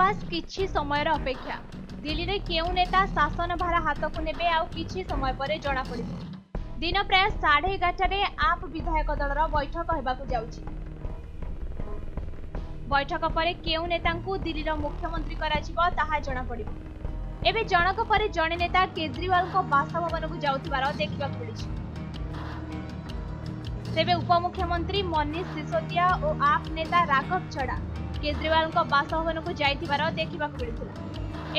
बास किछि समयर अपेक्षा दिल्ली रे केउ नेता शासन भार हाथ को नेबे आउ किछि समय पर जना पड़िबो। दिन प्राय 11:30 रे आप विधायक दलर बैठक हेबाकु जाउछि। बैठक पर केउ नेतांकु दिल्लीर मुख्यमंत्री कराजिबो ताहा जना पड़िबो। एबे जनक पर जणे नेता केजरीवाल को बासभवन को जाउथिबार देखिबाकु मिलिछि। तेबे उपमुख्यमंत्री मनीष सिसोदिया और आप नेता राघव छड़ा केजरीवाल को बासभवन को जाइथिबार देखिबाकु मिलिथिला।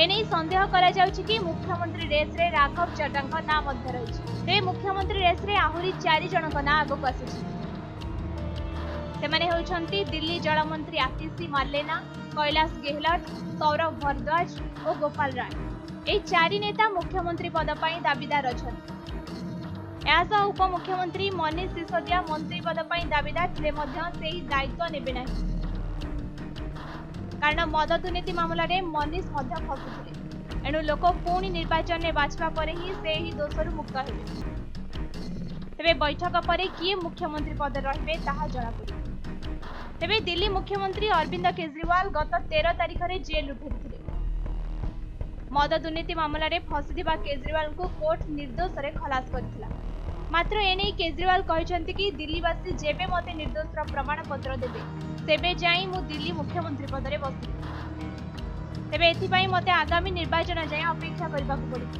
एने संदेह करा जाउछि कि मुख्यमंत्री रेस रे राघव चड्डा का नाम मध्य रहिछि। तेबे मुख्यमंत्री रेस रे आहुरी 4 जनक ना आगो आसिछि। सेमाने होउछन्ति दिल्ली जल मंत्री आतिशी मार्लेना, कैलाश गेहलोत, सौरभ भारद्वाज और गोपाल राय। ए 4 नेता मुख्यमंत्री पद पई दाबीदार अछन्ति। एसो उपमुख्यमंत्री मनीष सिसोदिया मंत्री पद पई दाबीदार थिले मध्य सेही दायित्व नेबे नाही, कारण मद दुर्नीति मामला रे मनीष मध्य फसुथिले। एणु लोक पुणी निर्वाचन में बाछवा परे ही से ही दोषरु मुक्त हेबे। तेबे बैठक पर किए मुख्यमंत्री पद रहिबे ताहा जଣା पड़िबो। तेबे दिल्ली मुख्यमंत्री अरविंद केजरीवाल गत 13 तारिख रे जेल उठेथिले। मद दुर्नीति मामला रे फसिथिबा केजरीवाल को कोर्ट निर्दोष रे खलास करथिला। मात्र एने केजरीवाल कहछन्ति कि दिल्लीवासी जेबे मते निर्दोषर प्रमाण पत्र देबे तेबे जाई मु दिल्ली मुख्यमंत्री पद रे बसि। तेबे एथिपाई मते आगामी निर्वाचन जाय अपेक्षा करबाकू पड़िबो।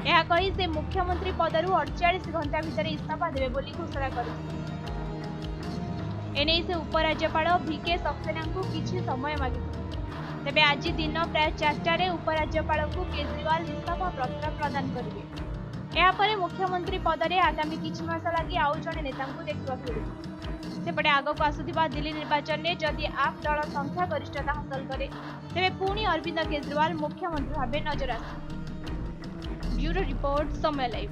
एहा कहि से मुख्यमंत्री पदरु 48 घंटा भीतर इस्तीफा देबे बोली घोषणा करथिले। एने से उपराज्यपाल वीके सक्सेना को किछि समय मागिथिले। तेबे आज दिन प्राय 4टा रे उपराज्यपाल को केजरीवाल इस्तीफा पत्र प्रदान करिवे। एहा परे मुख्यमंत्री पद रे आगामी किछि मास लागि आउ जणे नेतांकु देखबाकू मिलिबो। सेपटे आगक आसुथिबा दिल्ली निर्वाचन में जदि आप दल संख्या गरिष्ठता हासिल करे तेबे पुणी अरविंद केजरीवाल मुख्यमंत्री भावे नजर आसे। ब्यूरो रिपोर्ट समय लाइव।